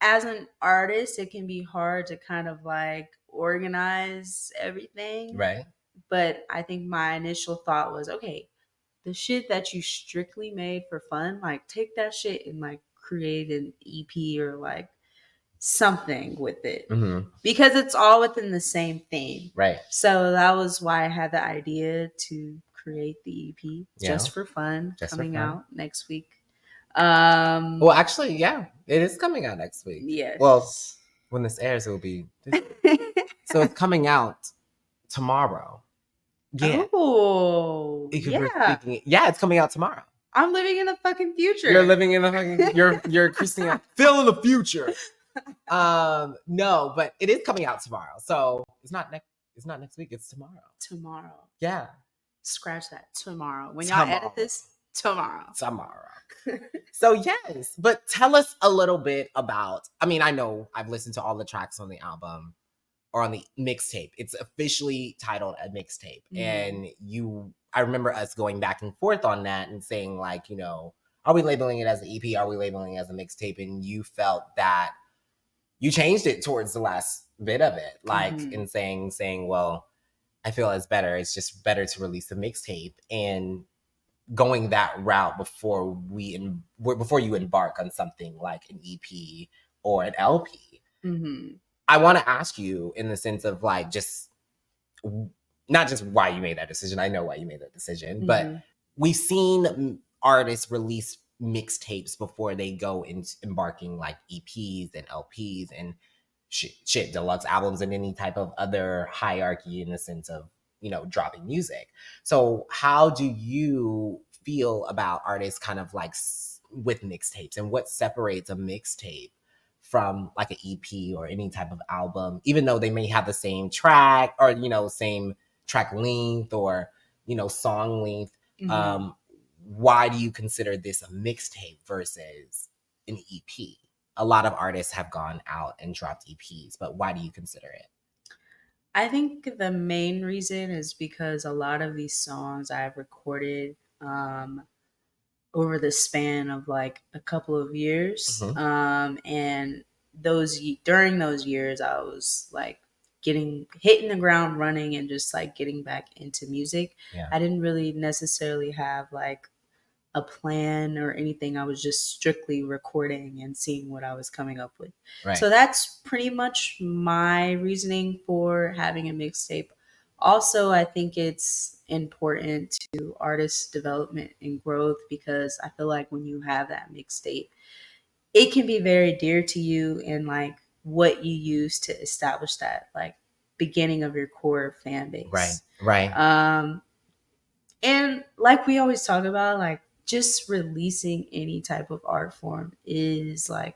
as an artist, it can be hard to kind of like organize everything. Right. But I think my initial thought was, okay, the shit that you strictly made for fun, like take that shit and like create an EP or like something with it. Mm-hmm. Because it's all within the same theme. Right. So that was why I had the idea to create the EP just for fun, coming out next week. Well, actually, yeah, it is coming out next week. Yes. Well, when this airs, it will be. So it's coming out tomorrow. Yeah. Oh, yeah. Yeah, it's coming out tomorrow. I'm living in the fucking future. You're living in the fucking. You're Christiana. Feel in the future. No, but it is coming out tomorrow. So it's not next. It's not next week. It's tomorrow. Tomorrow. Yeah. Scratch that. Tomorrow. When y'all edit this, tomorrow. So yes, but tell us a little bit about. I mean, I know I've listened to all the tracks on the album or on the mixtape. It's officially titled a mixtape, and I remember us going back and forth on that and saying like, you know, are we labeling it as an EP? Are we labeling it as a mixtape? And you felt that you changed it towards the last bit of it, like in saying, well, I feel it's better. It's just better to release a mixtape and going that route before you embark on something like an EP or an LP. Mm-hmm. I want to ask you in the sense of like just not just why you made that decision. I know why you made that decision, but we've seen artists release mixtapes before they go into embarking like EPs and LPs and shit deluxe albums and any type of other hierarchy in the sense of, you know, dropping music. So how do you feel about artists kind of like with mixtapes, and what separates a mixtape from like an EP or any type of album, even though they may have the same track or, you know, same track length or, you know, song length? Why do you consider this a mixtape versus an EP? A lot of artists have gone out and dropped EPs, but why do you consider it? I think the main reason is because a lot of these songs I've recorded over the span of like a couple of years. And during those years, I was like hitting the ground running and just like getting back into music. Yeah. I didn't really necessarily have like a plan or anything. I was just strictly recording and seeing what I was coming up with. Right. So that's pretty much my reasoning for having a mixtape. Also, I think it's important to artist development and growth because I feel like when you have that mixtape, it can be very dear to you and like what you use to establish that like beginning of your core fan base. Right. And like we always talk about, like just releasing any type of art form is like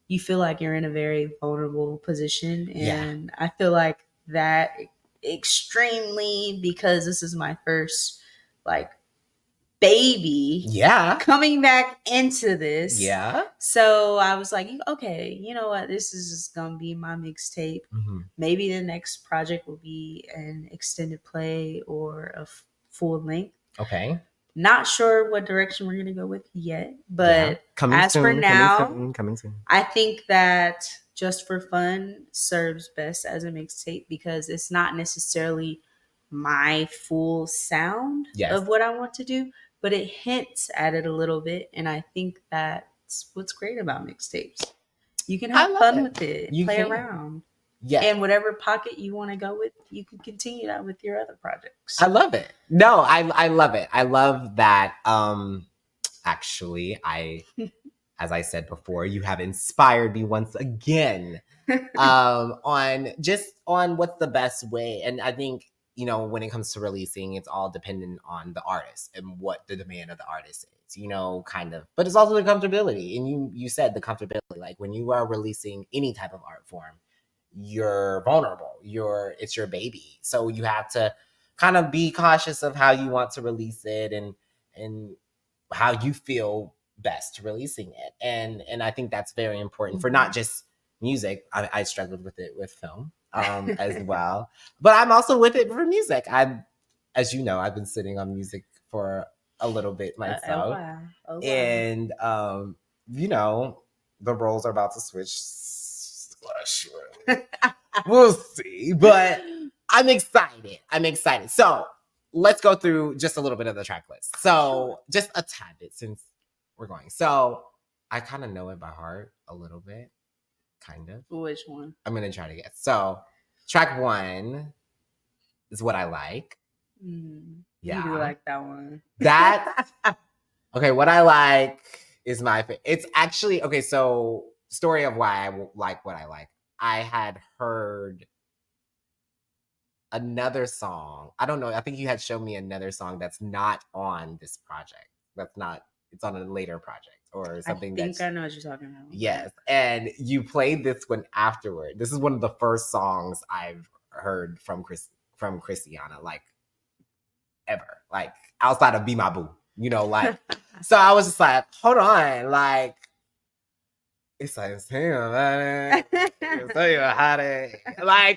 you feel like you're in a very vulnerable position. And I feel like that extremely because this is my first like baby coming back into this. So I was like, okay, you know what? This is just gonna be my mixtape. Maybe the next project will be an extended play or a full length. Okay. Not sure what direction we're gonna go with yet, but for now, coming soon. I think that Just for Fun serves best as a mixtape because it's not necessarily my full sound of what I want to do, but it hints at it a little bit, and I think that's what's great about mixtapes. You can have fun with it, play around. Yeah. And whatever pocket you want to go with, you can continue that with your other projects. I love it. No, I love it. I love that. Actually, as I said before, you have inspired me once again on what's the best way. And I think, you know, when it comes to releasing, it's all dependent on the artist and what the demand of the artist is, you know, kind of. But it's also the comfortability. And you said the comfortability, like when you are releasing any type of art form, you're vulnerable. It's your baby. So you have to kind of be cautious of how you want to release it and how you feel best releasing it. And I think that's very important for not just music. I struggled with it with film as well. But I'm also with it for music. As you know, I've been sitting on music for a little bit myself. Oh, wow. And you know, the roles are about to switch. We'll see, but I'm excited. So let's go through just a little bit of the track list. So just a tad bit since we're going. So I kind of know it by heart a little bit, kind of. Which one? I'm gonna try to guess. So track 1 is What I Like. Yeah, you do like that one. That okay. What I Like is my favorite. It's actually okay. So story of why I like What I Like. I had heard another song. I don't know. I think you had shown me another song that's not on this project. That's not. It's on a later project or something. I think I know what you're talking about. Yes, and you played this one afterward. This is one of the first songs I've heard from Christiana, like ever, like outside of Be My Boo. You know, like so I was just like, hold on, like it's like like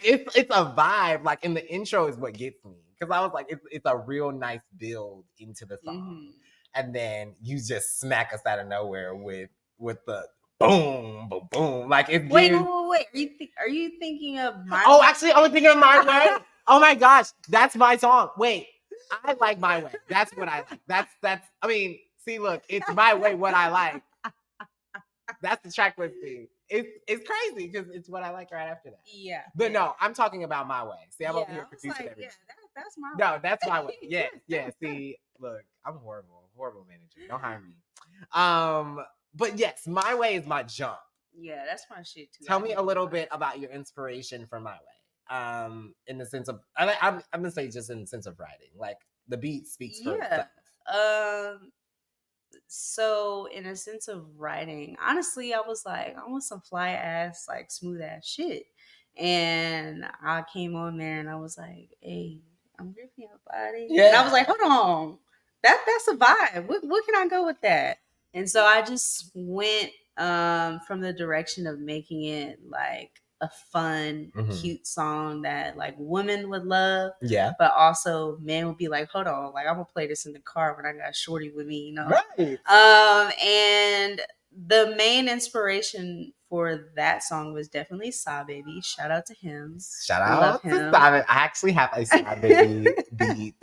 it's a vibe. Like, and the intro is what gets me because I was like, it's a real nice build into the song, and then you just smack us out of nowhere with the boom, boom, boom. Like it. Wait. Are you thinking of My? Oh, actually, I was thinking of My Way. Oh my gosh, that's my song. Wait, I like My Way. That's what I like. That's. I mean, see, look, it's My Way. What I like. That's the track listing. It's crazy because it's What I Like right after that. Yeah. But no, I'm talking about My Way. See, I'm over here producing everything. Yeah, that's My Way. No, that's My Way. Yeah. See, look, I'm horrible manager. Don't hire me. But yes, My Way is my jump. Yeah, that's my shit too. Tell me a little bit about your inspiration for My Way. In the sense of, I'm gonna say just in the sense of writing, like the beat speaks for itself. So in a sense of writing, honestly, I was like, I want some fly ass, like smooth ass shit. And I came on there and I was like, hey, I'm gripping your body. Yeah. And I was like, hold on. That's a vibe. What can I go with that? And so I just went from the direction of making it like a fun, cute song that like women would love. Yeah. But also men would be like, hold on, like I'm gonna play this in the car when I got shorty with me, you know? Right. And the main inspiration for that song was definitely Saw Baby. Shout out to him. Shout out to Saw Baby. I actually have a Saw Baby beat.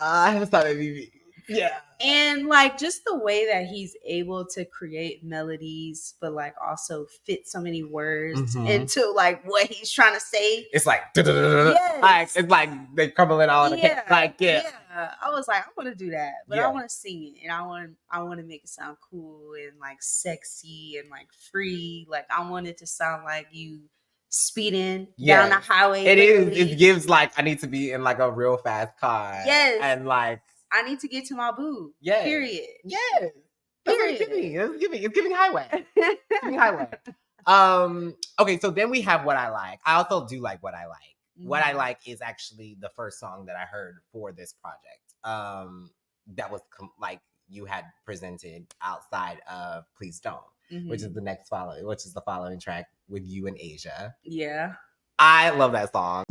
I have a Saw Baby beat. Yeah. And like just the way that he's able to create melodies, but like also fit so many words into like what he's trying to say. It's like, yes. Like it's like they crumbling all in the cake. Like, yeah. I was like, I want to do that, but I want to sing it, and I want to make it sound cool and like sexy and like free. Like I want it to sound like you speeding down the highway. It literally. It gives like I need to be in like a real fast car. Yes. And like I need to get to my boo. Yeah. Period. Yes. Period. It's giving highway. Giving highway. Okay, so then we have What I Like. I also do like What I Like. What I Like is actually the first song that I heard for this project. That was like you had presented outside of Please Don't, which is the following track with you and Asia. Yeah. I love that song.